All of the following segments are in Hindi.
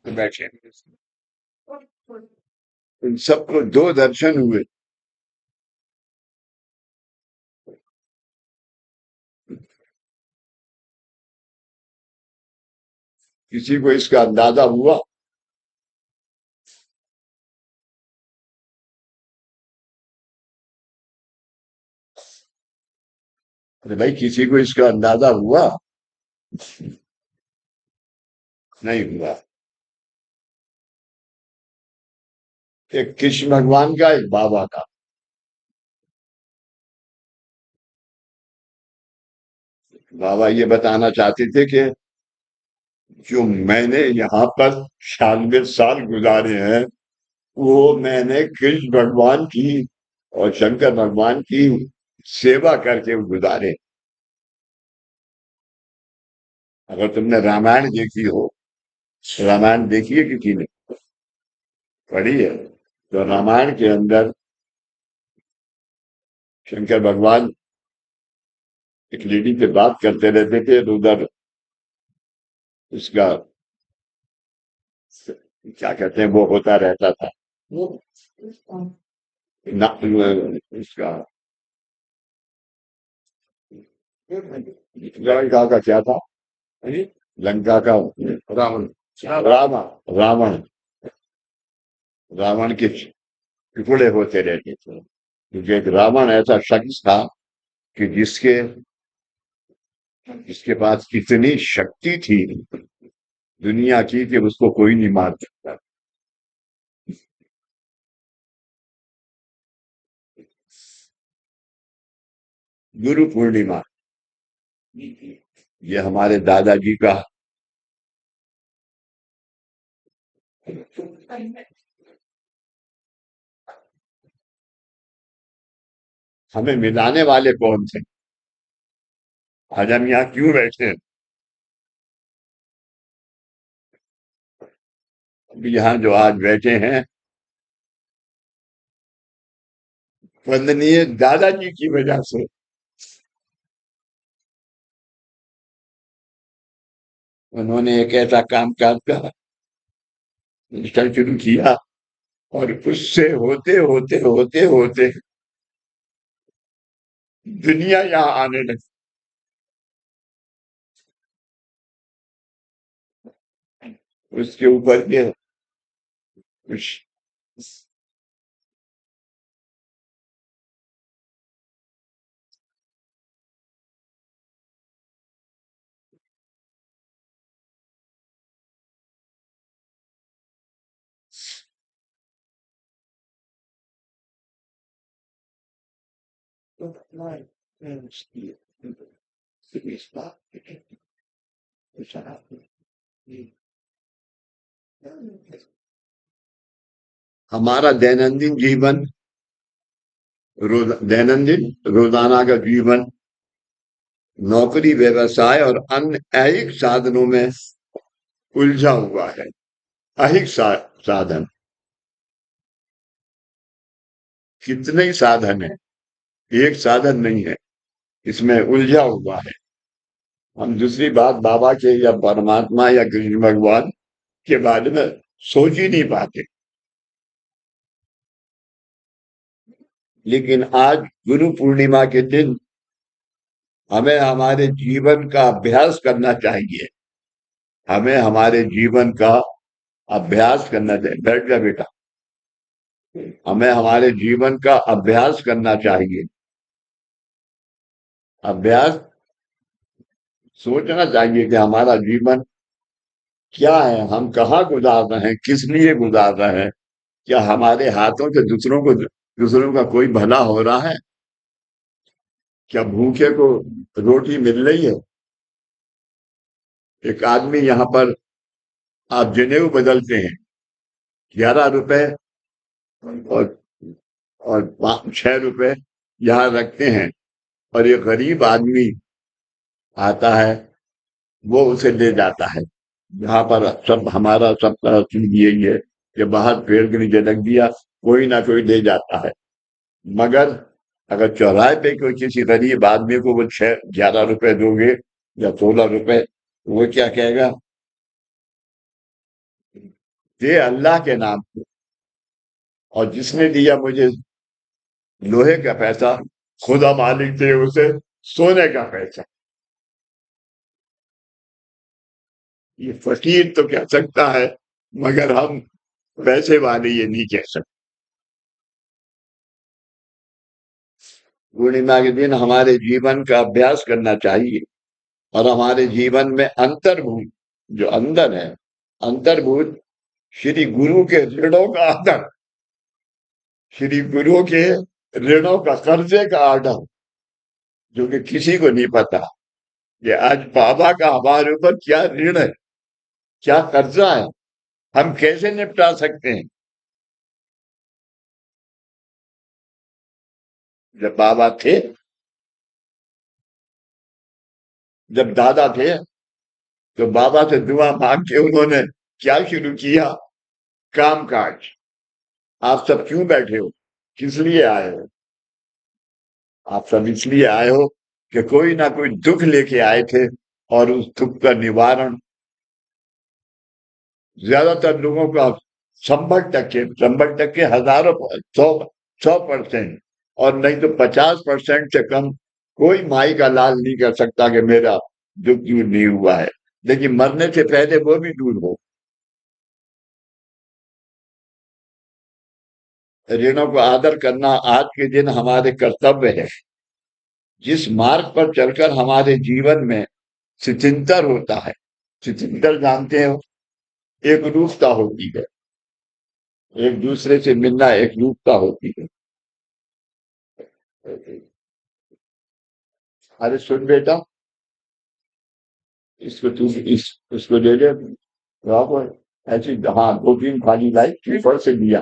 बैठे इन सबको दो दर्शन हुए। किसी को इसका अंदाजा हुआ? अरे भाई, किसी को इसका अंदाजा हुआ? नहीं हुआ। एक कृष्ण भगवान का, एक बाबा का। बाबा ये बताना चाहते थे कि जो मैंने यहाँ पर 96 साल गुजारे हैं, वो मैंने कृष्ण भगवान की और शंकर भगवान की सेवा करके गुजारे। अगर तुमने रामायण देखी हो, रामायण देखी है किसी ने? पढ़ी है? तो रामायण के अंदर शंकर भगवान एक लेडी से बात करते रहते थे, तो उधर उसका क्या कहते हैं वो होता रहता था। ना, उसका लंका का क्या था? लंका का रावण। रावण रावण रावण के टुकड़े होते रहते थे, क्योंकि एक रावण ऐसा शख्स था कि जिसके पास इतनी शक्ति थी दुनिया की कि उसको कोई नहीं मार सकता। गुरु पूर्णिमा, ये हमारे दादाजी का हमें मिलाने वाले कौन थे? आज हम यहाँ क्यों बैठे हैं? अब यहाँ जो आज बैठे हैं, वंदनीय दादाजी की वजह से। उन्होंने एक ऐसा काम काज का प्रतिष्ठान शुरू किया, और उससे होते होते होते होते दुनिया यहाँ आने लगी। उसके ऊपर के कुछ हमारा दैनंदिन जीवन, दैनंदिन रोजाना का जीवन नौकरी, व्यवसाय और अन्य ऐहिक साधनों में उलझा हुआ है। ऐहिक साधन, कितने ही साधन है, एक साधन नहीं है, इसमें उलझा हुआ है। हम दूसरी बात बाबा के या परमात्मा या कृष्ण भगवान के बारे में सोच ही नहीं पाते। लेकिन आज गुरु पूर्णिमा के दिन हमें हमारे जीवन का अभ्यास करना चाहिए। हमें हमारे जीवन का अभ्यास करना चाहिए। बैठ जा बेटा। हमें हमारे जीवन का अभ्यास करना चाहिए। अभ्यास, सोचना चाहिए कि हमारा जीवन क्या है, हम कहाँ गुजार रहे हैं, किस लिए गुजार रहे हैं। क्या हमारे हाथों से दूसरों का कोई भला हो रहा है? क्या भूखे को रोटी मिल रही है? एक आदमी यहाँ पर, आप जनेऊ बदलते हैं, 11 रुपए और 6 रुपए यहाँ रखते हैं, और एक गरीब आदमी आता है, वो उसे ले जाता है। यहाँ पर सब हमारा सबका चीज यही है कि बाहर पेड़ के नीचे रख दिया, कोई ना कोई ले जाता है। मगर अगर चौराहे पे कोई किसी गरीब आदमी को वो 11 रुपए दोगे या 16 रुपए, वो क्या कहेगा? दे अल्लाह के नाम पे, और जिसने दिया मुझे लोहे का पैसा, खुदा मालिक दे उसे सोने का पैसा। ये फकीर तो कह सकता है, मगर हम पैसे वाले ये नहीं कह सकते। पूर्णिमा के दिन हमारे जीवन का अभ्यास करना चाहिए, और हमारे जीवन में अंतर्भूत जो अंदर है, अंतर्भूत श्री गुरु के ऋणों का आदर, श्री गुरु के ऋणों का, कर्जे का आदर, जो कि किसी को नहीं पता कि आज बाबा का हमारे ऊपर क्या ऋण है, क्या कर्जा है, हम कैसे निपटा सकते हैं। जब बाबा थे, जब दादा थे, तो बाबा से दुआ मांग के उन्होंने क्या शुरू किया? काम काज। आप सब क्यों बैठे हो? किस लिए आए हो? आप सब इसलिए आए हो कि कोई ना कोई दुख लेके आए थे, और उस दुख का निवारण ज्यादातर लोगों का, संभल तक के हजारों, 100% और नहीं तो 50% से कम कोई माई का लाल नहीं कर सकता कि मेरा दुख दूर नहीं हुआ है, लेकिन मरने से पहले वो भी दूर हो। ऋणों को आदर करना आज के दिन हमारे कर्तव्य है। जिस मार्ग पर चलकर हमारे जीवन में चिंतन होता है, चिंतन जानते हो, एक रूपता होती है, एक दूसरे से मिलना एक रूपता होती है। अरे सुन बेटा, इसको तू इसको दे दे, आपको ऐसी, हाँ 2-3 थाली लाई, ऊपर से दिया,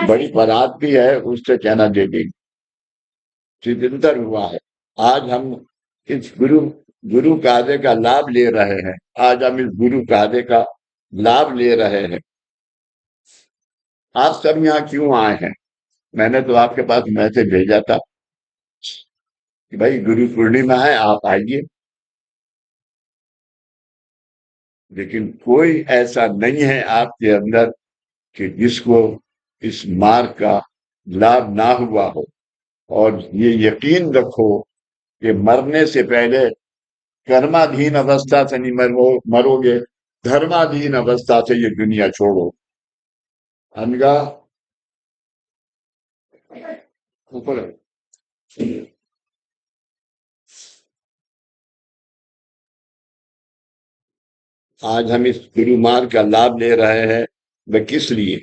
बड़ी बारात भी है, उससे कहना दे देगी। चिरंतर हुआ है। आज हम इस गुरु कार्य का लाभ ले रहे हैं, आज हम इस गुरु कार्य का लाभ ले रहे हैं। आप सब यहाँ क्यों आए हैं? मैंने तो आपके पास मैसेज भेजा था कि भाई गुरु पूर्णिमा है, आप आइए, लेकिन कोई ऐसा नहीं है आपके अंदर कि जिसको इस मार्ग का लाभ ना हुआ हो। और ये यकीन रखो कि मरने से पहले कर्माधीन अवस्था से नहीं मरोगे, धर्माधीन अवस्था से ये दुनिया छोड़ो। अनगा ऊपर। आज हम इस गुरु मार्ग का लाभ ले रहे हैं, वह किस लिए?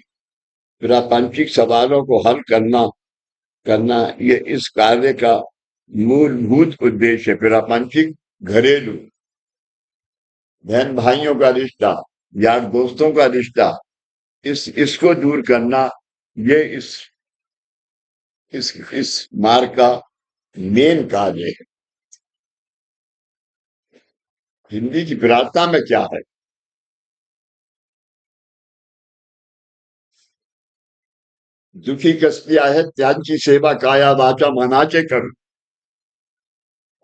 प्रापंचिक सवालों को हल करना करना ये इस कार्य का मूलभूत उद्देश्य है। प्रापंचिक, घरेलू, बहन भाइयों का रिश्ता, यार दोस्तों का रिश्ता, इसको दूर करना, ये इस मार्ग का मेन कार्य है। हिंदी की प्रार्थना में क्या है? दुखी कष्टी आहे त्यांची सेवा काया वाचा मनाचे कर।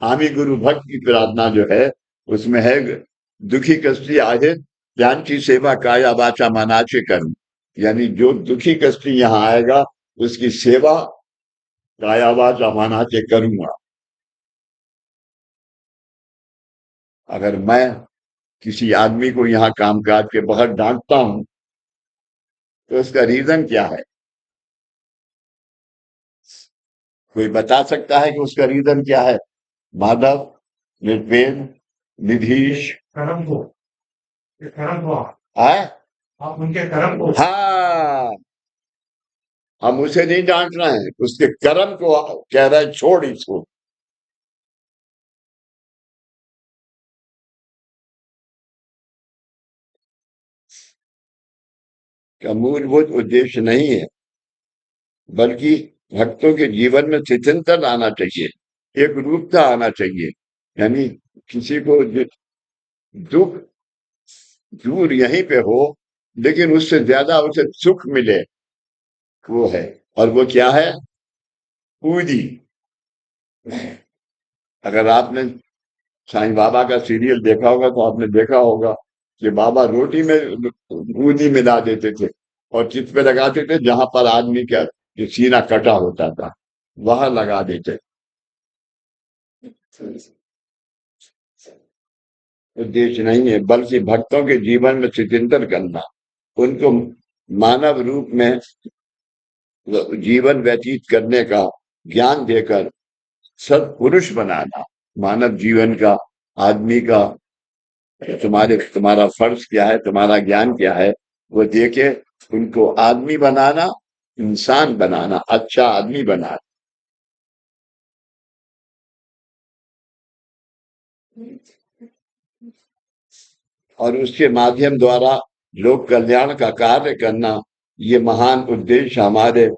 आमी गुरु भक्त की प्रार्थना जो है, उसमें है दुखी कष्टी आहे त्यांची सेवा काया वाचा मनाचे कर। यानी जो दुखी कष्टी यहाँ आएगा, उसकी सेवा काया वाचा मनाचे करूंगा। अगर मैं किसी आदमी को यहाँ कामकाज के बाहर डांटता हूं, तो उसका रीजन क्या है? कोई बता सकता है कि उसका रीजन क्या है? माधव, निर्पेन, निधीश, कर्म को, कर्म को है, आप उनके कर्म को, हाँ, हम उसे नहीं डांट रहे हैं, उसके कर्म को कह रहे हैं छोड़ इसको। का मूलभूत उद्देश्य नहीं है, बल्कि भक्तों के जीवन में चिंतन आना चाहिए, एक रूपता आना चाहिए। यानी किसी को दुख दूर यहीं पे हो, लेकिन उससे ज्यादा उसे सुख मिले, वो है। और वो क्या है? पूरी। अगर आपने साईं बाबा का सीरियल देखा होगा, तो आपने देखा होगा कि बाबा रोटी में बूंदी मिला देते थे और चित पे लगाते थे, जहां पर आदमी का जो सीना कटा होता था वहां लगा देते। उद्देश्य नहीं है, बल्कि भक्तों के जीवन में चिंतन करना, उनको मानव रूप में जीवन व्यतीत करने का ज्ञान देकर सत्पुरुष बनाना। मानव जीवन का, आदमी का, तुम्हारा फर्ज क्या है, तुम्हारा ज्ञान क्या है, वो देके उनको आदमी बनाना, इंसान बनाना, अच्छा आदमी बनाना। और उसके माध्यम द्वारा लोक कल्याण का कार्य करना, ये महान उद्देश्य हमारे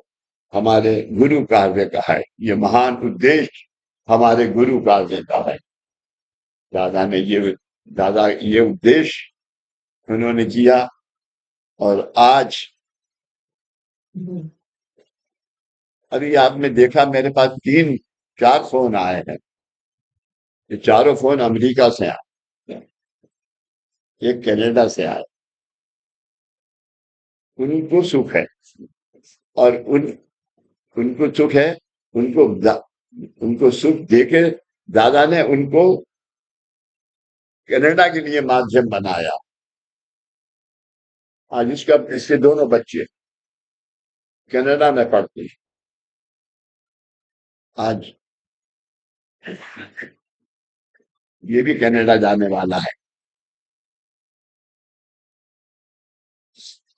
हमारे गुरु कार्य का है। ये महान उद्देश्य हमारे गुरु कार्य का है। दादा ने ये दादा ये उद्देश्य उन्होंने किया। और आज अभी आपने देखा मेरे पास 3-4 फोन आए हैं। ये चारों फोन अमेरिका से आए, एक कनाडा से आए। उनको सुख है, और उनको सुख है, उनको सुख देके दादा ने उनको कनाडा के लिए माध्यम बनाया। आज इसके दोनों बच्चे कनाडा में पढ़ते हैं। आज ये भी कनाडा जाने वाला है।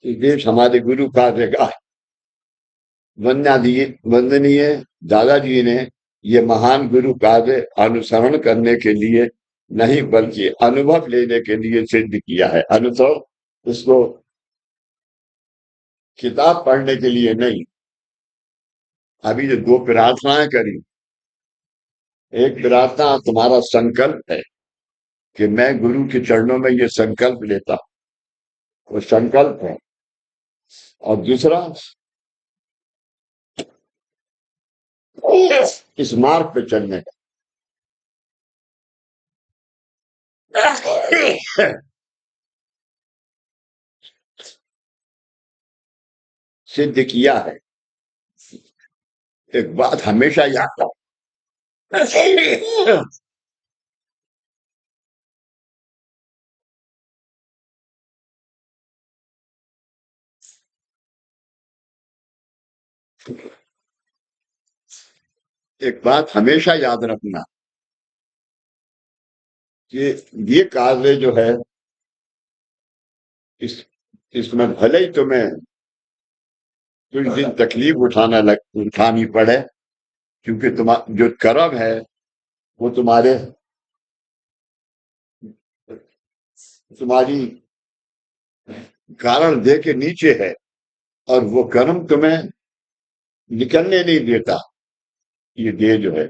ये देश हमारे गुरु कार्य का है। वंदनीय दादाजी ने ये महान गुरु कार्य अनुसरण करने के लिए नहीं, बल्कि अनुभव लेने के लिए सिद्ध किया है। अनुभव उसको किताब पढ़ने के लिए नहीं। अभी जो 2 प्रार्थनाएं करी, एक प्रार्थना तुम्हारा संकल्प है कि मैं गुरु के चरणों में ये संकल्प लेता, वो संकल्प है। और दूसरा, इस मार्ग पे चलने का सिद्ध किया है। एक बात हमेशा याद रखो। एक बात हमेशा याद रखना कि ये कार्य जो है, इस इसमें भले ही तुम्हें कुछ दिन तकलीफ उठानी पड़े, क्योंकि जो कर्म है वो तुम्हारी कारण दे के नीचे है, और वो कर्म तुम्हें निकलने नहीं देता, ये देह जो है।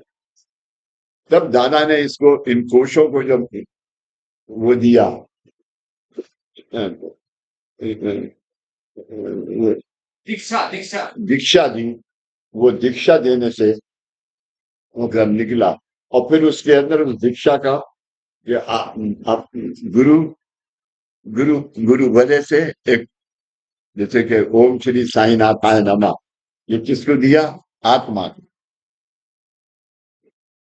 तब दादा ने इसको, इन कोशों को जब वो दिया, दीक्षा दीक्षा दीक्षा दी, वो दीक्षा देने से वो घर निकला। और फिर उसके अंदर उस दीक्षा का ये आप गुरु गुरु गुरु वजह से एक, जैसे कि ओम श्री साईं नाथाय नमः, ये किसको दिया? आत्मा को।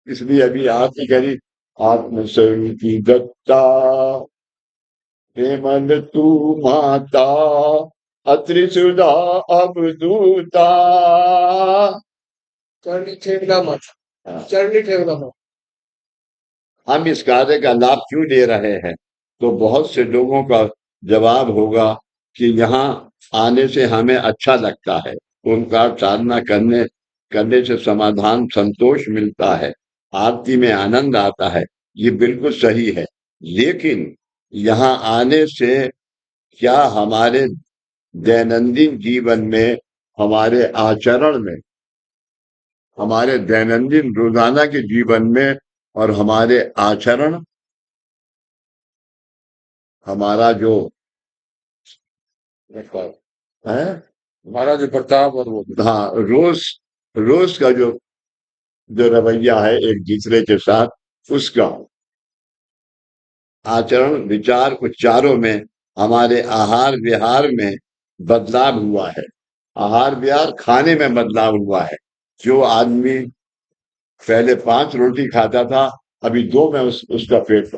इसलिए अभी आरती करी, आत्मस्वरूपी दत्ता हेमंत तू माता, अत्रिसुधा अवधूता। चरणी ठेवला मत, चरणी ठेवला मत। हम इस कार्य का लाभ क्यों ले रहे हैं? तो बहुत से लोगों का जवाब होगा कि यहाँ आने से हमें अच्छा लगता है, ओंकार साधना करने से समाधान, संतोष मिलता है, आरती में आनंद आता है। ये बिल्कुल सही है। लेकिन यहाँ आने से क्या हमारे दैनंदिन जीवन में, हमारे आचरण में, हमारे दैनंदिन रोजाना के जीवन में और हमारे आचरण, हमारा जो है, हमारा जो बर्ताव, और वो, हाँ, रोज रोज का जो जो रवैया है एक दूसरे के साथ, उसका आचरण विचार उच्चारों में, हमारे आहार विहार में बदलाव हुआ है। आहार विहार खाने में बदलाव हुआ है। जो आदमी पहले 5 रोटी खाता था, अभी 2 में उसका पेट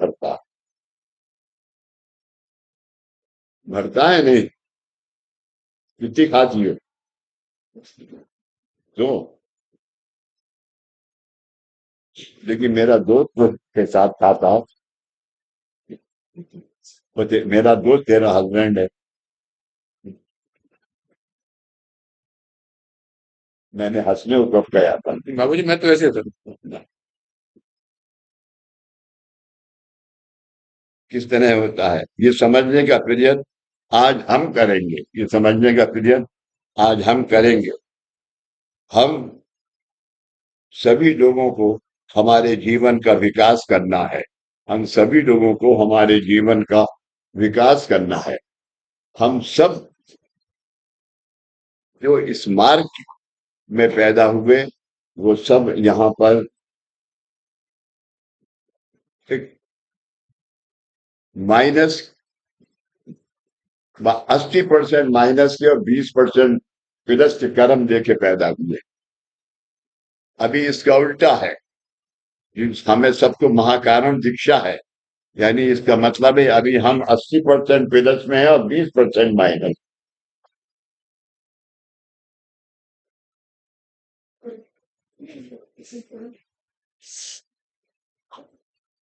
भरता है नहीं। कितनी खाती हो? दो। लेकिन मेरा दोस्त के साथ खाता, मेरा दोस्त तेरा हस्बैंड है। मैंने हंसने को कब गया था? बाबूजी मैं तो ऐसे था। किस तरह होता है ये समझने का प्रयत्न आज हम करेंगे। ये समझने का प्रयत्न आज हम करेंगे। हम सभी लोगों को हमारे जीवन का विकास करना है। हम सभी लोगों को हमारे जीवन का विकास करना है। हम सब जो इस मार्ग में पैदा हुए, वो सब यहाँ पर एक माइनस 80% माइनस के और 20% प्लस के कर्म देके पैदा हुए। अभी इसका उल्टा है। हमें सबको महाकारण दीक्षा है। यानी इसका मतलब है अभी हम 80% प्लस में है और 20% माइनस।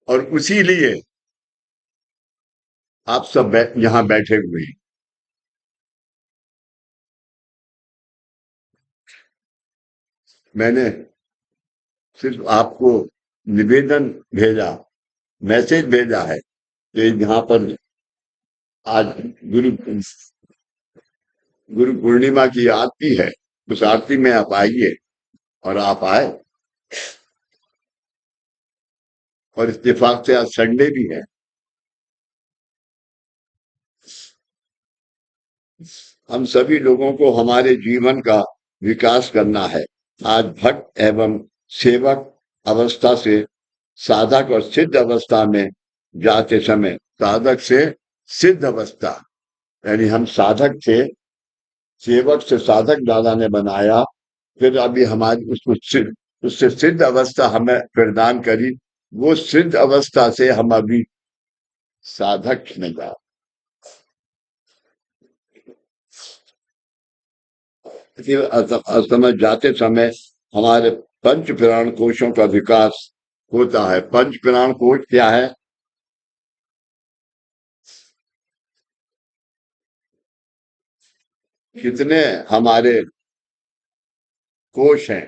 और उसी लिए आप सब यहाँ बैठे हुए हैं। मैंने सिर्फ आपको निवेदन भेजा, मैसेज भेजा है कि यहाँ पर आज गुरु गुरु पूर्णिमा की आरती है। उस आरती में आप आइए। और आप आए। और इत्तेफाक से आज संडे भी है। हम सभी लोगों को हमारे जीवन का विकास करना है। आज भक्त एवं सेवक अवस्था से साधक और सिद्ध अवस्था में जाते समय, साधक से सिद्ध अवस्था, यानी हम साधक थे, सेवक से साधक दादा ने बनाया। फिर अभी हमारी उससे सिद्ध अवस्था हमें प्रदान करी। वो सिद्ध अवस्था से हम अभी साधक में जा। असमझ जाते समय हमारे पंच प्राण कोशों का विकास होता है। पंच प्राण कोश क्या है? कितने हमारे कोश हैं?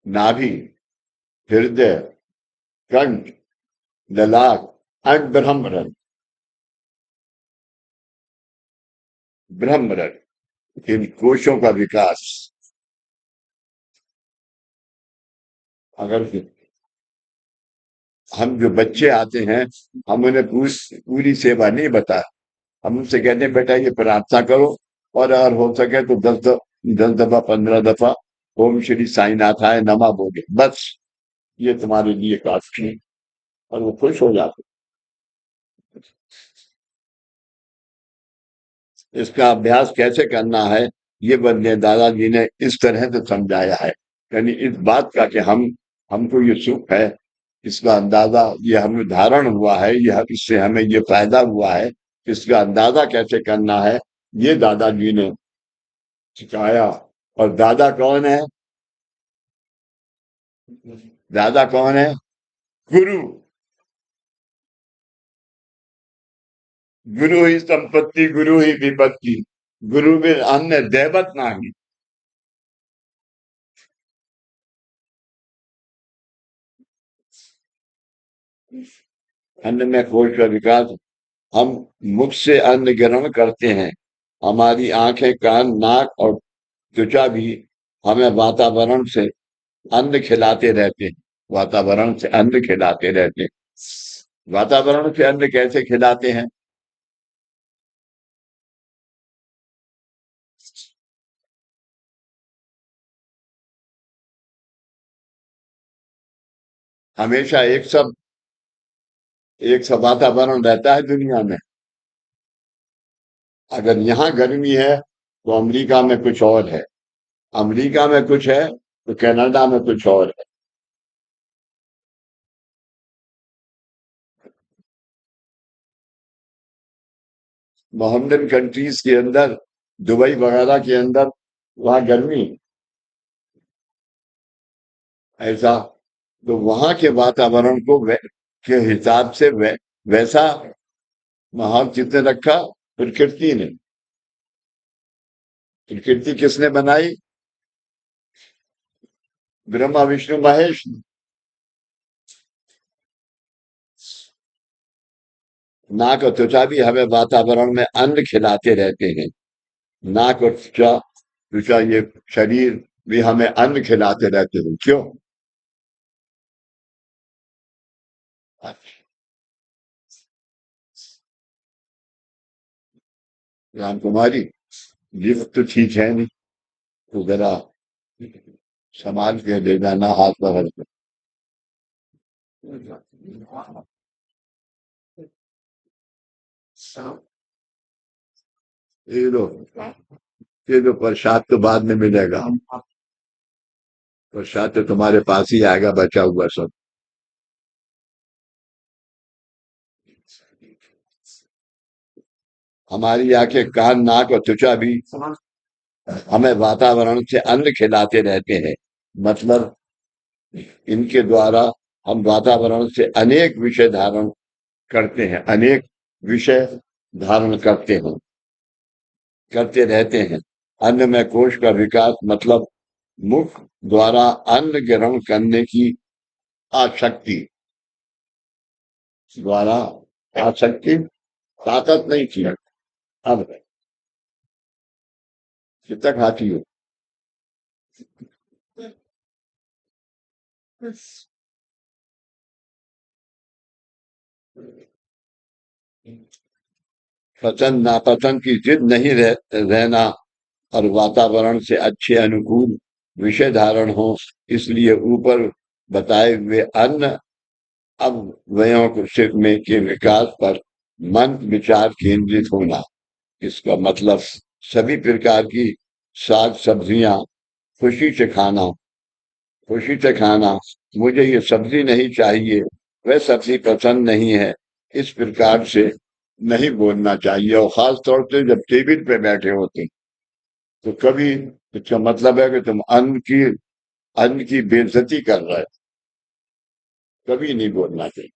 नाभि, हृदय, कंठ, ललाट एंड ब्रह्मरंध्र। ब्रह्मरंध्र, इन कोशों का विकास। अगर हम जो बच्चे आते हैं, हम उन्हें पूरी सेवा नहीं बता। हम उनसे कहते हैं बेटा ये प्रार्थना करो, और अगर हो सके तो 10 दफा 15 दफा ओम श्री साईनाथाय नमः बोले, बस ये तुम्हारे लिए काफी है। और वो खुश हो जाते। इसका अभ्यास कैसे करना है, ये बंदे दादाजी ने इस तरह से समझाया है। यानी इस बात का कि हमको ये सुख है, इसका अंदाजा ये हमें धारण हुआ है, यह इससे हमें ये फायदा हुआ है, इसका अंदाजा कैसे करना है, ये दादाजी ने सिखाया। और दादा कौन है? दादा कौन है? गुरु। गुरु ही संपत्ति, गुरु ही विपत्ति, गुरु में अन्य दैवत नहीं। अन्न में कोश का विकास। हम मुख से अन्न ग्रहण करते हैं। हमारी आंखें, कान, नाक और त्वचा भी हमें वातावरण से अन्न खिलाते रहते हैं। वातावरण से अन्न खिलाते रहते हैं। वातावरण से अन्न कैसे खिलाते हैं? हमेशा एक सा वातावरण रहता है दुनिया में। अगर यहाँ गर्मी है तो अमेरिका में कुछ और है, अमेरिका में कुछ है तो कनाडा में कुछ और है। मोहम्मदन कंट्रीज के अंदर, दुबई वगैरह के अंदर, वहाँ गर्मी ऐसा, तो वहाँ के वातावरण को के हिसाब से वैसा माहौल किसने रखा? प्रकृति ने। प्रकृति किसने बनाई? ब्रह्मा विष्णु महेश ने। नाक और त्वचा भी हमें वातावरण में अन्न खिलाते रहते हैं। नाक और त्वचा, ये शरीर भी हमें अन्न खिलाते रहते हैं। क्यों? रामकुमारी, लिफ्ट तो ठीक है नहीं, तो जरा संभाल के ले जाना, हाथ पकड़ के। ये लो, ये लो, प्रसाद तो बाद में मिलेगा। प्रसाद तो तुम्हारे पास ही आएगा, बचा हुआ सब। हमारी आंखें, कान, नाक और त्वचा भी हमें वातावरण से अन्न खिलाते रहते हैं। मतलब इनके द्वारा हम वातावरण से अनेक विषय धारण करते हैं, अनेक विषय धारण करते रहते हैं। अन्न में कोश का विकास, मतलब मुख द्वारा अन्न ग्रहण करने की आसक्ति द्वारा, आसक्ति, ताकत नहीं थी। अब कितना खाती हो? पसंद नापसंद की जिद नहीं रहना, और वातावरण से अच्छे अनुकूल विषय धारण हो, इसलिए ऊपर बताए हुए अन्न अवयवों में के विकास पर मन विचार केंद्रित होना। इसका मतलब सभी प्रकार की साग सब्जियां खुशी से खाना, खुशी से खाना, मुझे ये सब्जी नहीं चाहिए, वह सब्जी पसंद नहीं है, इस प्रकार से नहीं बोलना चाहिए। और खास तौर से जब टेबल पे बैठे होते हैं, तो कभी, इसका मतलब है कि तुम अन्न की बेइज्जती कर रहे हो, कभी नहीं बोलना चाहिए।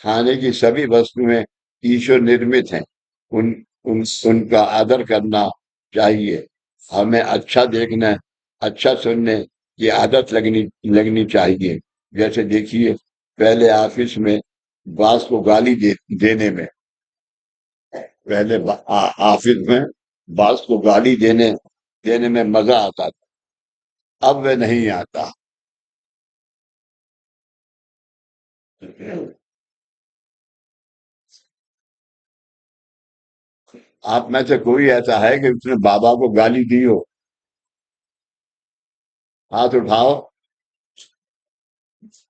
खाने की सभी वस्तुएं ईश्वर निर्मित हैं, उन उनका आदर करना चाहिए। हमें अच्छा देखने, अच्छा सुनने की आदत लगनी चाहिए। जैसे देखिए, पहले ऑफिस में बॉस को गाली देने में, पहले ऑफिस में बॉस को गाली देने में मजा आता था, अब वह नहीं आता। आप में से कोई ऐसा है कि उसने बाबा को गाली दी हो? हाथ उठाओ।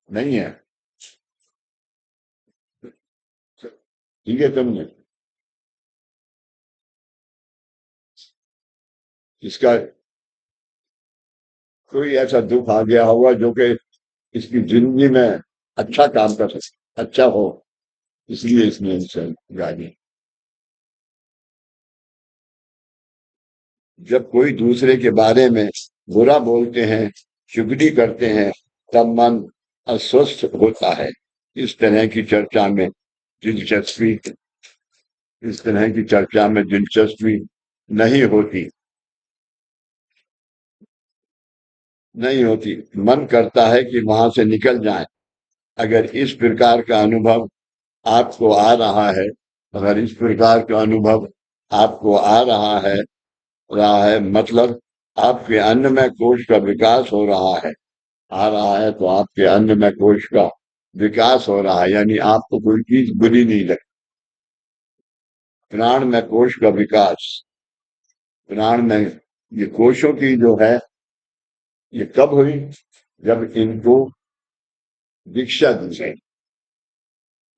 नहीं है? ठीक है, तुमने इसका कोई ऐसा दुख आ गया होगा जो कि इसकी जिंदगी में अच्छा काम कर सके, अच्छा हो, इसलिए इसने इनसे गाली। जब कोई दूसरे के बारे में बुरा बोलते हैं, चुगली करते हैं, तब मन अस्वस्थ होता है। इस तरह की चर्चा में दिलचस्पी इस तरह की चर्चा में दिलचस्पी नहीं होती, नहीं होती। मन करता है कि वहां से निकल जाएं। अगर इस प्रकार का अनुभव आपको आ रहा है, अगर इस प्रकार का अनुभव आपको आ रहा है, मतलब आपके अन्नमय कोश का विकास हो रहा है। आ रहा है तो आपके अन्नमय कोश का विकास हो रहा है, यानी आपको कोई चीज बुरी नहीं लगती। प्राणमय कोश का विकास, प्राण में, ये कोशों की जो है, ये कब हुई? जब इनको दीक्षा दी गई,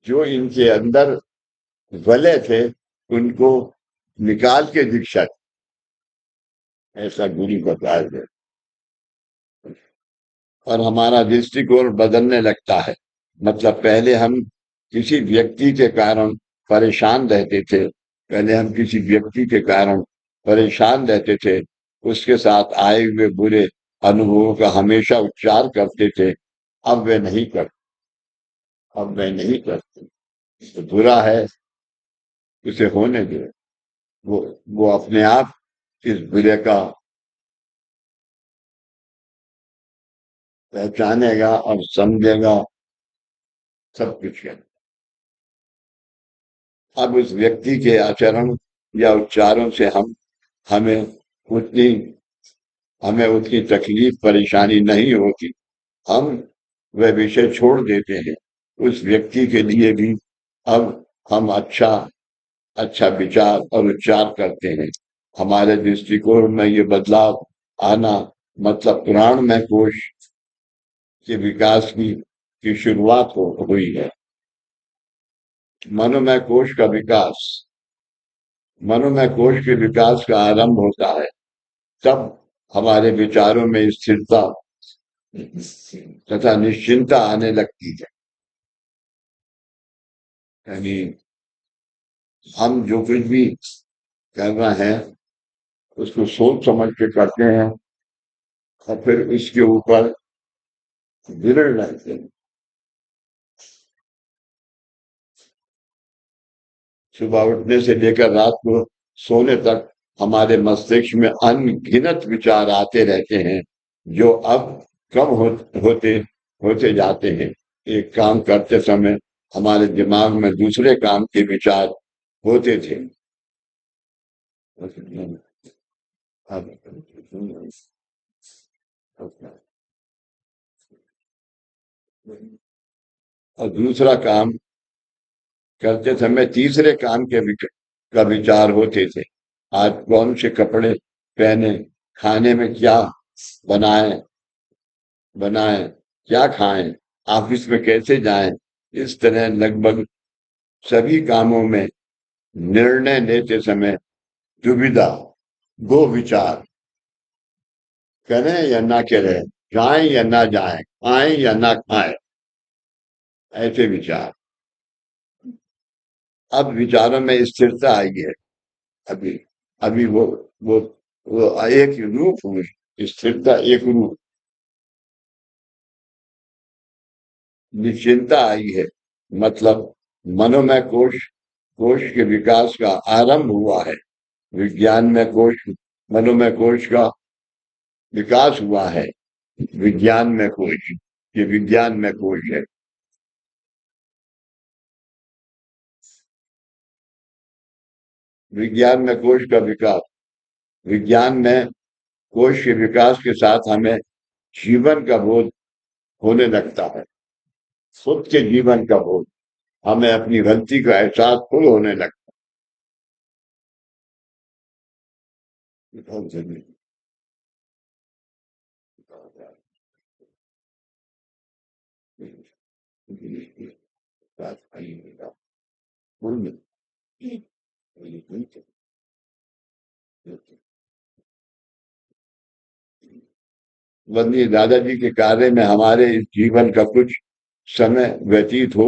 जो इनके अंदर वलय थे उनको निकाल के दीक्षा दी, ऐसा गुरु बताया गया। और हमारा दृष्टिकोण बदलने लगता है। मतलब पहले हम किसी व्यक्ति के कारण परेशान रहते थे, पहले हम किसी व्यक्ति के कारण परेशान रहते थे, उसके साथ आए हुए बुरे अनुभवों का हमेशा उच्चार करते थे। अब वे नहीं करते, अब वे नहीं करते। तो बुरा है, उसे होने दो। वो वो अपने आप इस बुरे का पहचानेगा और समझेगा, सब कुछ है। अब उस व्यक्ति के आचरण या उच्चारों से हमें उतनी हमें उतनी तकलीफ परेशानी नहीं होती। हम वह विषय छोड़ देते हैं। उस व्यक्ति के लिए भी अब हम अच्छा अच्छा विचार और उच्चार करते हैं। हमारे दृष्टिकोण में ये बदलाव आना मतलब पुराणमय कोश के विकास की शुरुआत हुई है। मनोमय कोश का विकास, मनोमय कोश के विकास का आरंभ होता है तब हमारे विचारों में स्थिरता तथा निश्चिंतता आने लगती है। यानी हम जो कुछ भी कर रहे हैं उसको सोच समझ के करते हैं और फिर इसके ऊपर दृढ़ रहते हैं। सुबह उठने से लेकर रात को सोने तक हमारे मस्तिष्क में अनगिनत विचार आते रहते हैं, जो अब कम होते होते जाते हैं। एक काम करते समय हमारे दिमाग में दूसरे काम के विचार होते थे। और दूसरा काम करते समय तीसरे काम का विचार होते थे। आज कौन से कपड़े पहने, खाने में क्या बनाए बनाएं, क्या खाएं, ऑफिस में कैसे जाएं। इस तरह लगभग सभी कामों में निर्णय लेते समय दुविधा, दो विचार, करें या ना करें, जाएं या ना जाएं, आए या ना आए, ऐसे विचार। अब विचारों में स्थिरता आई है। अभी अभी वो एक रूप हुई, स्थिरता एक रूप, निश्चिंता आई है। मतलब मनोमय कोश के विकास का आरंभ हुआ है। विज्ञान में कोश मनोमय कोश का विकास हुआ है। विज्ञान में कोश, ये विज्ञान में कोश है। विज्ञान में कोश का विकास, विज्ञान में कोश के विकास के साथ हमें जीवन का बोध होने लगता है। खुद के जीवन का बोध, हमें अपनी गलती का एहसास खुद होने लगता है। वरनी दादाजी के कार्य में हमारे इस जीवन का कुछ समय व्यतीत हो,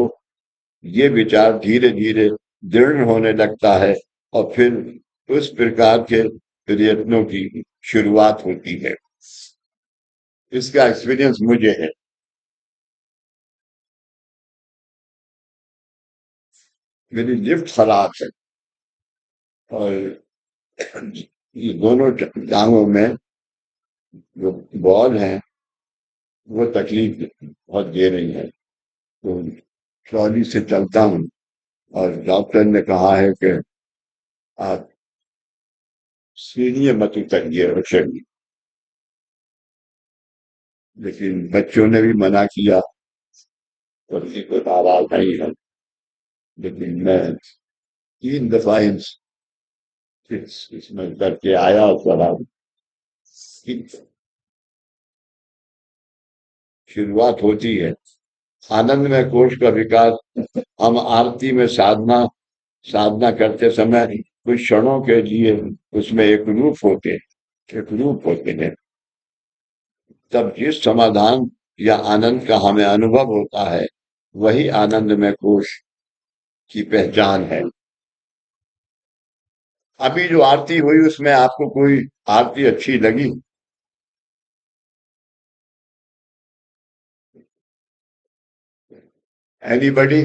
ये विचार धीरे धीरे दृढ़ होने लगता है और फिर उस प्रकार के प्रयत्नों की शुरुआत होती है। इसका एक्सपीरियंस मुझे है। मेरी लिफ्ट खराब है और ये दोनों टांगों में जो बॉल है वो तकलीफ बहुत दे रही है। तो ट्रॉली से चलता हूँ और डॉक्टर ने कहा है कि आप सीढ़ी मत उतरिए और चढ़िए। लेकिन बच्चों ने भी मना किया और किसी को नाराज नहीं है। लेकिन मैं 3 दफा इसमें करके आया और चला। शुरुआत होती है। आनंदमय कोश का विकास हम आरती में साधना साधना करते समय कुछ क्षणों के लिए उसमें एक रूप होते हैं। तब जिस समाधान या आनंद का हमें अनुभव होता है, वही आनंदमय कोश की पहचान है। अभी जो आरती हुई उसमें आपको कोई आरती अच्छी लगी? एनीबडी?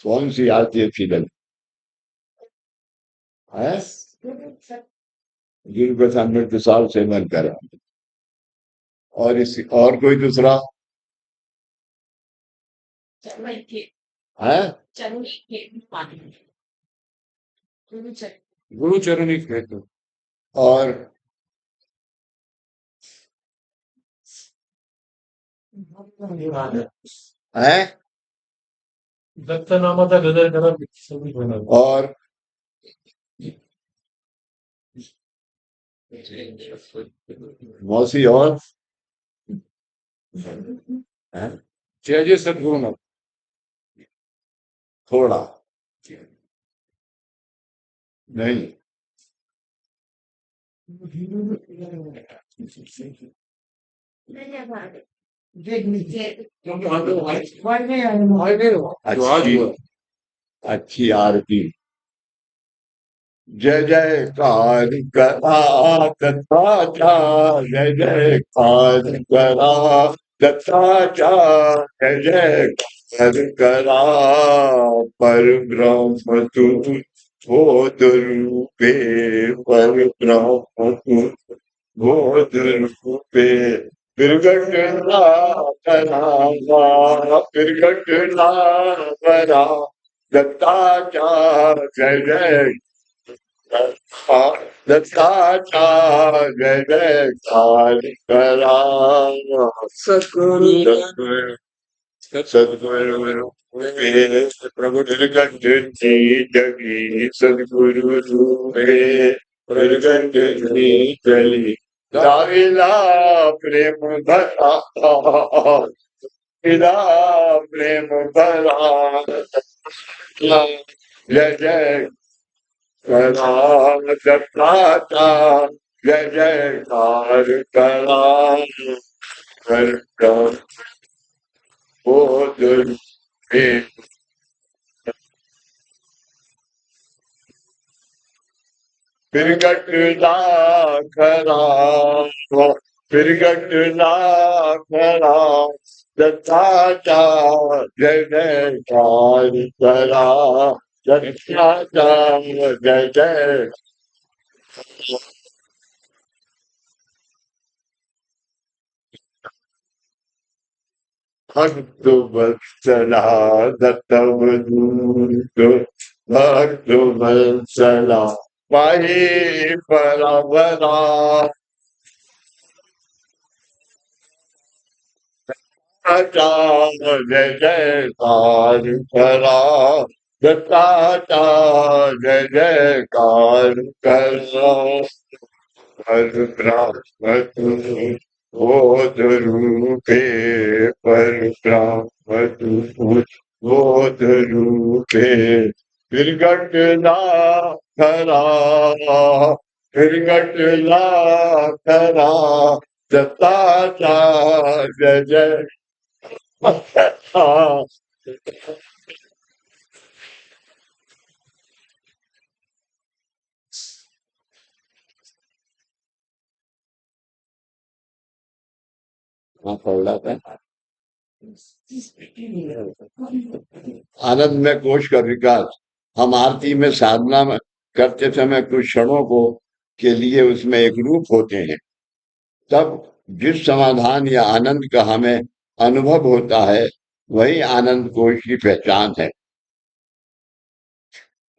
कौन सी आरती अच्छी लगी है? गुरु मृत्यु साल से मन करा। और इस और कोई दूसरा है? गुरु चरणी खेत। और है? दत्तनामाचा गजर करा सगळी होणार। और मौसी और है? जय जय सद्गुरुनाथ। थोड़ा नहीं। अच्छी अच्छी आरती। जय जयकार करा दत्ताचार, जय जयकार करा दत्ताचार, जय जयकार करा पर ब्रह्म तू बोध रूपे, पर ब्रह्म तू बोध रूपे। प्रगट ना करा, प्रगट ना करा दत्ताचार, जय जय दत्ताचार, जय जयकार करा सद्गुरु सद्गुरु प्रभु निर्गंज जी जगी सद्गुरु रूपे, निर्गंज जी चली दाविला प्रेम भरा, दाविला प्रेम भरा। जय जय करा दत्ताचार, जय जयकार करा कर बोध रूपे। प्रगट ना करा, प्रगट ना करा दत्ताचार, जय जयकार करा दत्ताचार, जय जय। भक्त वत्सला दत्तवधूत, भक्त वत्सला पाहि परावरा, दत्ताचार जय जयकार करा दत्ताचार, जय जयकार करा हर ब्रह्म बोध रूपे, पर ब्रह्म बोध रूपे। प्रगट ना करा, प्रगट ना करा दत्ताचार, जय जय। हाँ, पढ़ रहा था। आनंद में कोश का विकास हम आरती में साधना में करते समय कुछ क्षणों को के लिए उसमें एक रूप होते हैं। तब जिस समाधान या आनंद का हमें अनुभव होता है, वही आनंद कोश की पहचान है।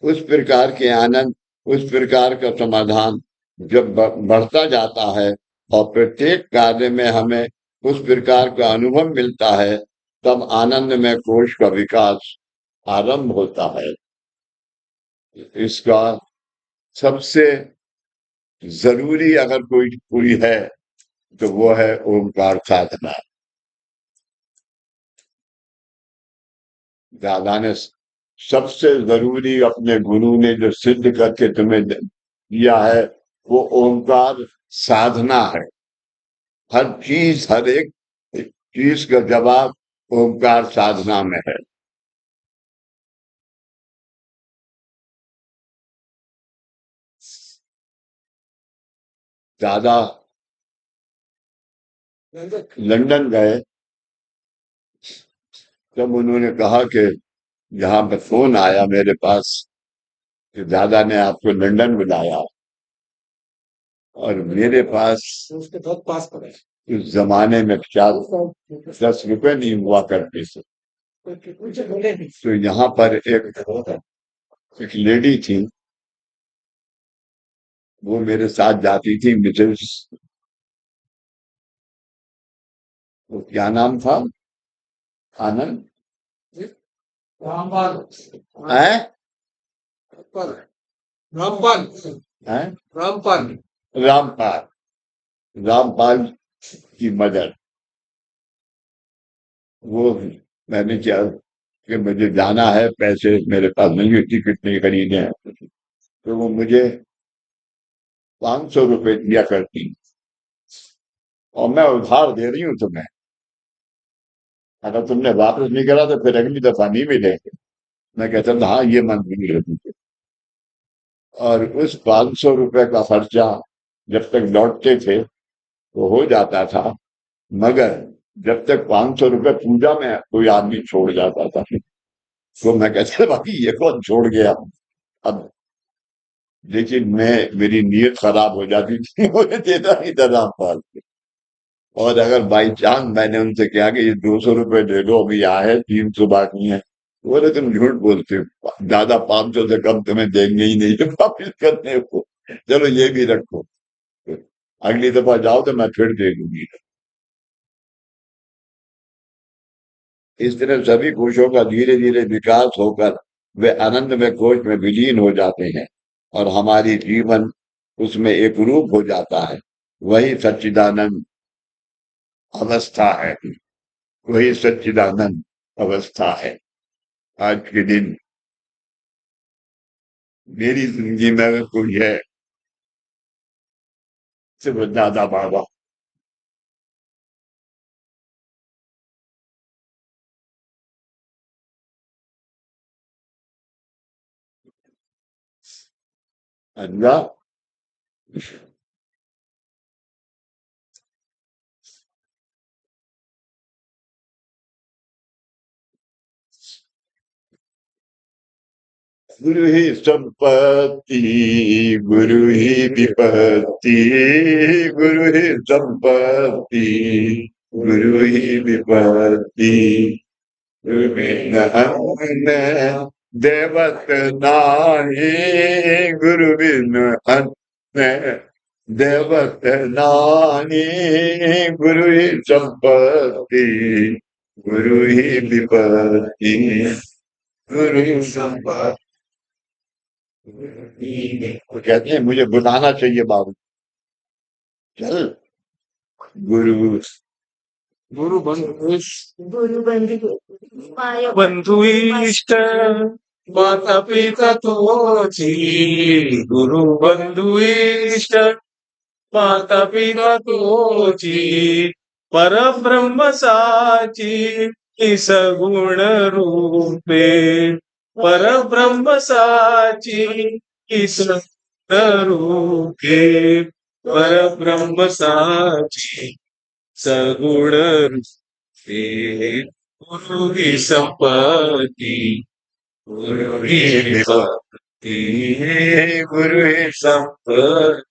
उस प्रकार के आनंद, उस प्रकार का समाधान जब बढ़ता जाता है और प्रत्येक कार्य में हमें उस प्रकार का अनुभव मिलता है, तब आनंद में कोश का विकास आरंभ होता है। इसका सबसे जरूरी अगर कोई कोई है तो वो है ओंकार साधना। दादा ने सबसे जरूरी अपने गुरु ने जो सिद्ध करके तुम्हें दिया है वो ओंकार साधना है। हर चीज, हर एक चीज का जवाब ओंकार साधना में है। दादा लंदन गए, तब उन्होंने कहा कि यहाँ पे फोन आया मेरे पास कि दादा ने आपको लंदन बुलाया। और मेरे पास उसके बहुत पास पड़े, उस जमाने में 10 रुपए नहीं हुआ करते थे। तो यहाँ पर एक लेडी थी, वो मेरे साथ जाती थी, मिसेस, वो क्या नाम था? आनंद, रामपाल है, रामपाल है, रामपाल, रामपाल, रामपाल की मदर। वो, मैंने क्या कि मुझे जाना है, पैसे मेरे पास नहीं है, टिकट नहीं खरीदे हैं, तो वो मुझे 500 रुपए दिया करती। और मैं उधार दे रही हूँ तुम्हें, अगर तुमने वापस नहीं करा तो फिर अगली दफा नहीं मिलेंगे। मैं कहता था हाँ ये मंजूर है मुझे। और उस 500 रुपए का खर्चा जब तक लौटते थे तो हो जाता था, मगर जब तक 500 रुपए पूजा में कोई आदमी छोड़ जाता था तो मैं कहता था भाई ये कौन छोड़ गया। अब देखिए, मेरी नीयत खराब हो जाती थी मुझे देता नहीं था रामपाल। और अगर बाई चांस मैंने उनसे कहा कि ये 200 रुपए दे दो, अभी यहाँ है 300 बाकी है, बोले तुम झूठ बोलते हो, दादा 500 से कम तुम्हें देंगे ही नहीं है वापिस करने को, चलो ये भी रखो, अगली दफा जाओ तो मैं फिर दे दूंगी। इस तरह सभी कोशों का धीरे धीरे विकास होकर वे आनंद में कोश में विलीन हो जाते हैं और हमारी जीवन उसमें एक रूप हो जाता है। वही सच्चिदानंद अवस्था है, वही सच्चिदानंद अवस्था है। आज के दिन मेरी जिंदगी में अगर कोई है, सिर्फ दादा बाबा। अल्लाह गुरु ही संपत्ति, गुरु ही विपत्ति, गुरु ही संपत्ति, गुरु ही विपत्ति, गुरु बिन अन्य देवत नाही, गुरु बिन अन्य देवत नानी, गुरु ही संपत्ति, गुरु ही विपत्ति, गुरु ही संपत्ति। वो कहते हैं मुझे बुलाना चाहिए बाबू, चल। गुरु, गुरु बंधु, गुरु बंधु, बंधु इष्ट, माता पिता तोची, गुरु बंधु इष्ट, माता पिता तोची, पर ब्रह्म साची, इस गुण रूपे, पर ब्रह्म साची, इस गुण रूपे, पर ब्रह्म साची, सगुण रूपे, गुरु की संपत्ति, गुरु की विपत्ति, गुरु की संपत्ति,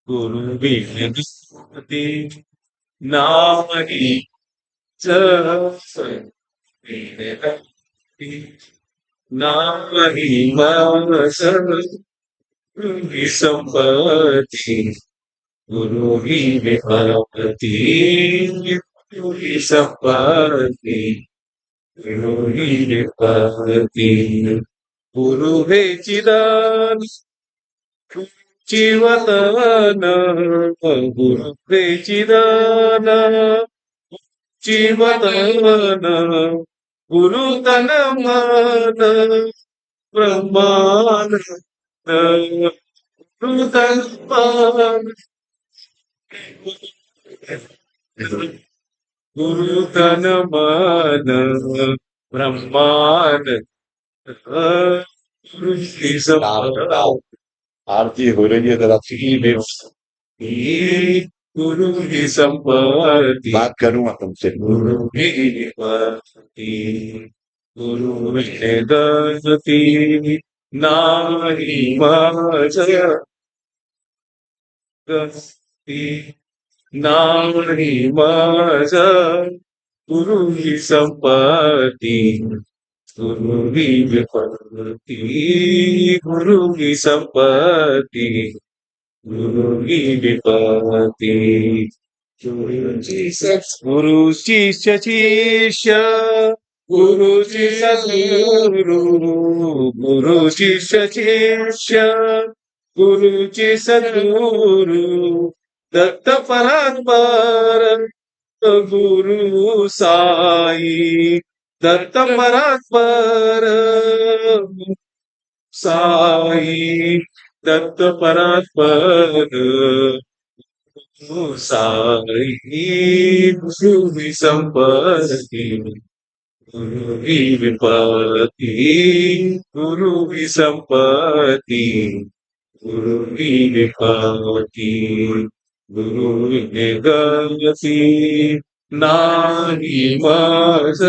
गुरु विभूति नामहि नामहि मानस, गुरु की संपत्ति, गुरु की विभूति, गुरु की संपत्ति, विरोहिणी गुरुवे चिदान जीवदान गुरुवे चिदान जीवदान गुरुतन मान ब्रह्मानंद गुरुतन मान गुरुतन मान ब्रह्मानंद गुरु की आरती हो रही है जरा संपत्ति गुरु की संपत्ति बात करूंगा तुमसे। गुरु की संपत्ति गुरु वेदति नारी गति नारी गुरु की संपत्ति गुरु की विपत्ति गुरु की संपत्ति गुरु की विपत्ति गुरु शिष्य शिष्य गुरु शिष्य गुरु गुरु शिष्य शिष्य गुरु शिष्य गुरु दत्त परात्पर गुरु साई दत्त परात्पर साई दत्त परात्पर साई गुरु संपत्ति गुरु की विपत्ति गुरु की संपत्ति गुरु की विपत्ति गुरु निगति नाहि मास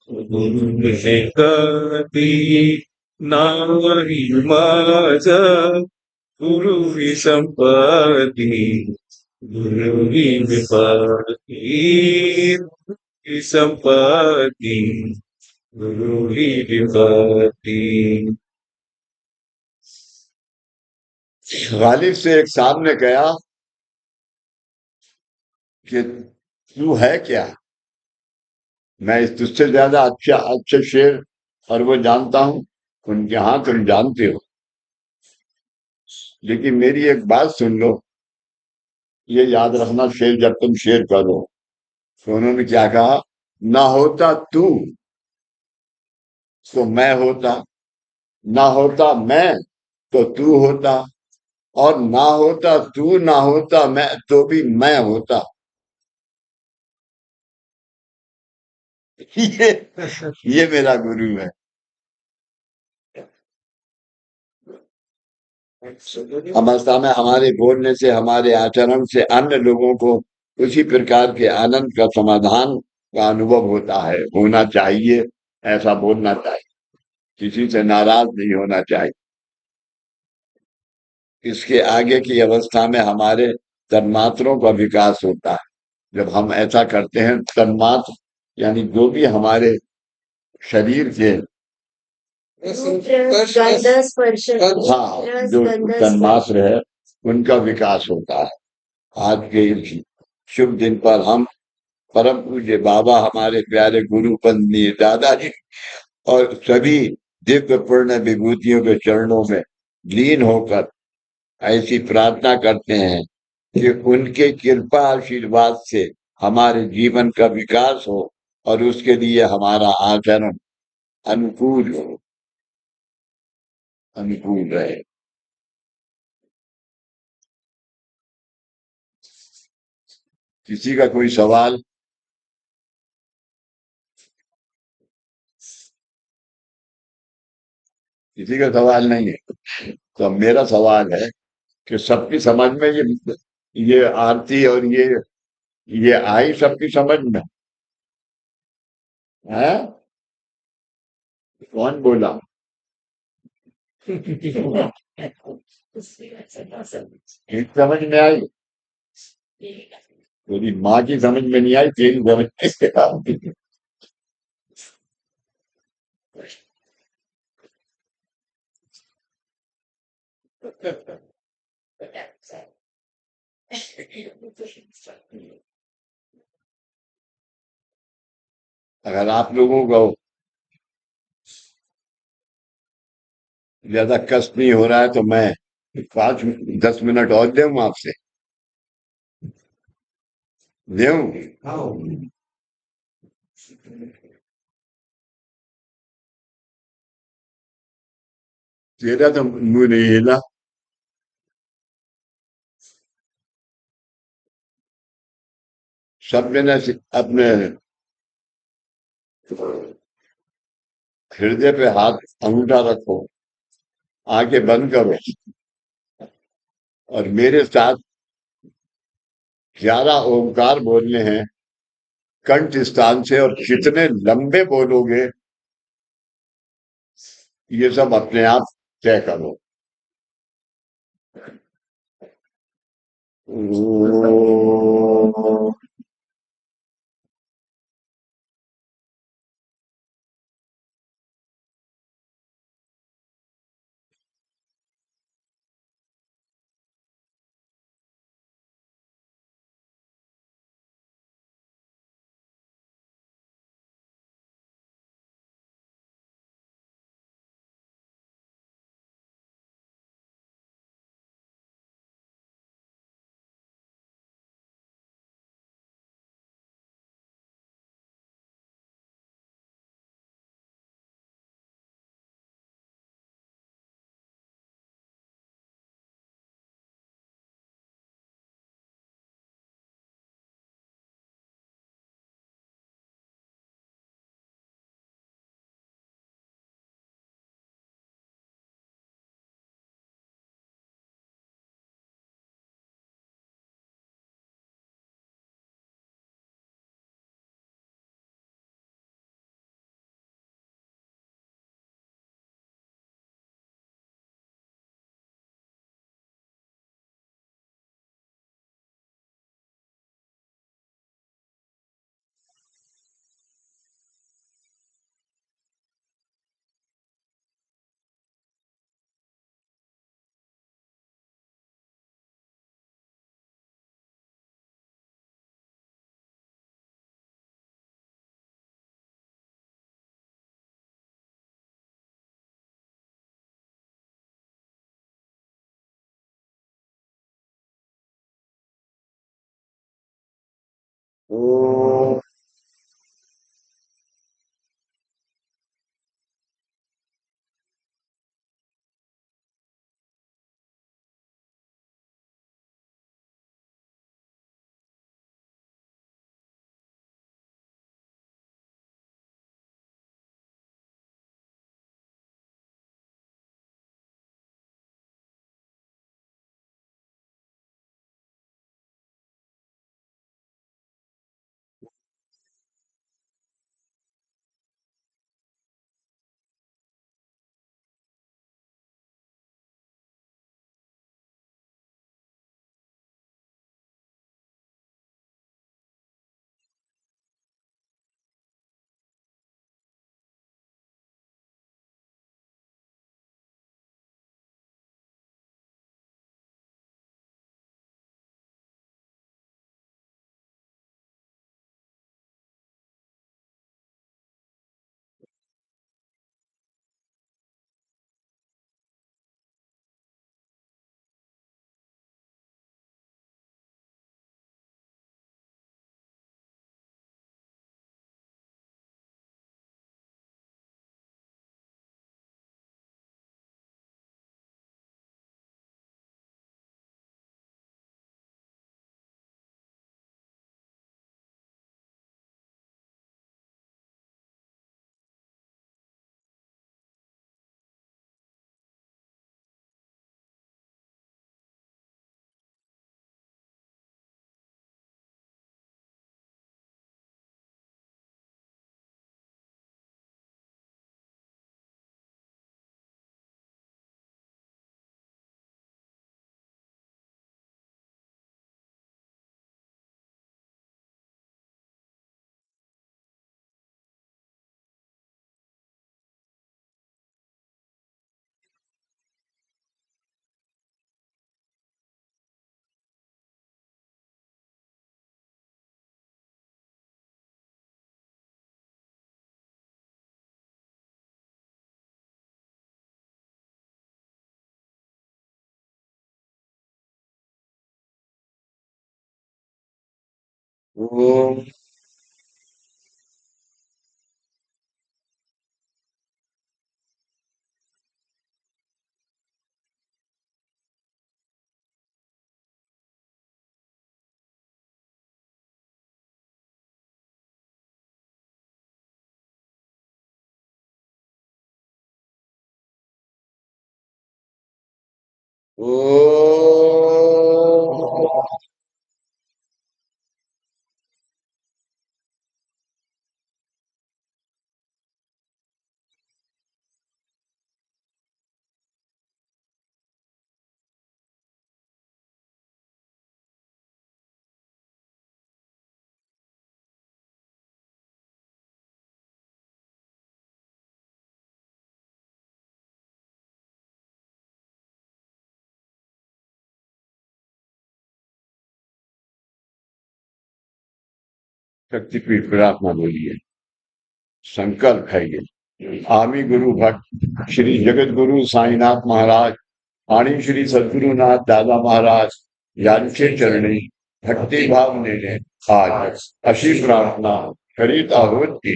गुरु निगति नाहि मास गुरु की संपत्ति गुरु की विपत्ति की संपत्ति गुरु की विपत्ति गालिब से एक सामने गया कि तू है क्या। मैं इस तुझसे ज्यादा अच्छा अच्छे शेर और वो जानता हूं। उनके हाँ तुम जानते हो, लेकिन मेरी एक बात सुन लो, ये याद रखना, शेर जब तुम शेर करो। तो उन्होंने क्या कहा, ना होता तू तो मैं होता, ना होता मैं तो तू होता, और ना होता तू ना होता मैं तो भी मैं होता। ये ये मेरा गुरु है। अवस्था में हमारे बोलने से, हमारे आचरण से अन्य लोगों को उसी प्रकार के आनंद का समाधान का अनुभव होता है, होना चाहिए। ऐसा बोलना चाहिए, किसी से नाराज नहीं होना चाहिए। इसके आगे की अवस्था में हमारे तन्मात्रों का विकास होता है। जब हम ऐसा करते हैं, तन्मात्र यानी जो भी हमारे शरीर के, हाँ, जो तन्मात्र है उनका विकास होता है। आज के इस शुभ दिन पर हम परम पूज्य बाबा, हमारे प्यारे गुरु बंदनीय दादाजी और सभी दिव्य पूर्ण विभूतियों के चरणों में लीन होकर ऐसी प्रार्थना करते हैं कि उनके कृपा आशीर्वाद से हमारे जीवन का विकास हो और उसके लिए हमारा आचरण अनुकूल हो, अनुकूल रहे। किसी का कोई सवाल? किसी का सवाल नहीं है? तो अब मेरा सवाल है कि सबकी समझ में ये आरती और ये आई सबकी समझ में है? कौन बोला? एक समझ में आई? तेरी माँ की समझ में नहीं आई, तेरी समझ में आई। अगर आप लोगों को ज्यादा कष्ट नहीं हो रहा है तो मैं 5-10 मिनट और दूं आपसे, दूं? तेरा तो मुंह नहीं हिला। सब जने अपने हृदय पे हाथ, अंगूठा रखो, आंखें बंद करो और मेरे साथ 11 ओंकार बोलने हैं कंठ स्थान से, और कितने लंबे बोलोगे ये सब अपने आप तय करो। ओम। ओम। ओम ओम शक्तिपीठ प्रार्थना बोलिए। संकल्प है ये। आमी गुरु भक्त श्री जगत गुरु साईनाथ महाराज आणि श्री सद्गुरुनाथ दादा महाराज यांचे चरणी भक्ती भावनेने आज अशी प्रार्थना करीत आहोत की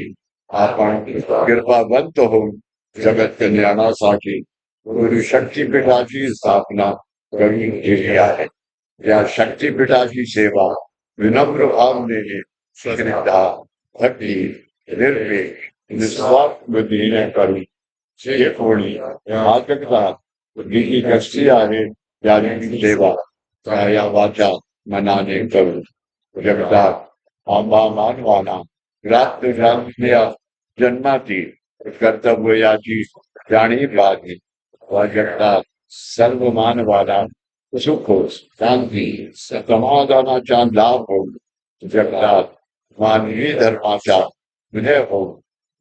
आपण कृपावंत होऊन जगत कल्याणासाठी गुरु शक्तीपीठाची स्थापना करून केली आहे। या शक्तीपीठाची सेवा विनम्र भावनेने श्रद्धा भक्ती निर्वेक निस्वार्थ बुद्धीने करून जे कोणी मागतात बुद्धीची कष्टी आहे त्यांची सेवा काया वाचा मनाने करू। जगतात आंबा मानवाना ग्राह्य झालेल्या जन्मातील कर्तव्य याची जाणीव आहे व जगतात सर्व मानवाला सुख शांती समाधानाचा लाभ होऊन जगतात मानवी धर्माचा विजय होऊन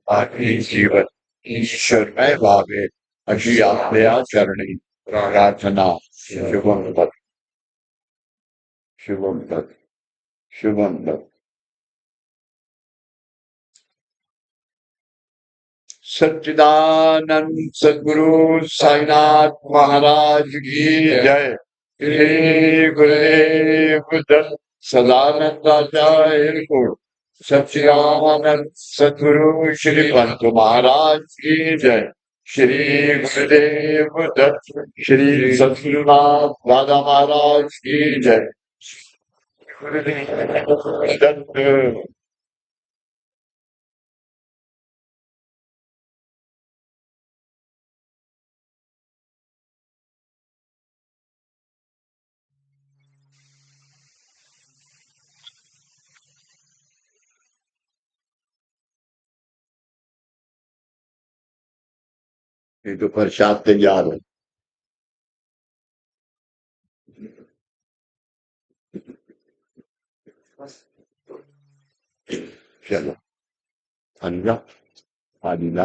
आपली जीवन ईश्वरमय व्हावे अशी आपल्या चरणी प्रार्थना। शुभम तत् शुभम तत् शुभम तत्। सच्चिदानंद सद्गुरु साईनाथ महाराज की जय। श्री गुरुदेव दत्त सदानंदाचार्य को सच्चिदानंद सद्गुरु श्री पंत महाराज की जय। श्री गुरुदेव दत्त श्री सद्गुरुनाथ दादा महाराज की जय। गुरुदेव दत्त। ये तो प्रसाद तैयार है। चलो, अनिला, अनिला।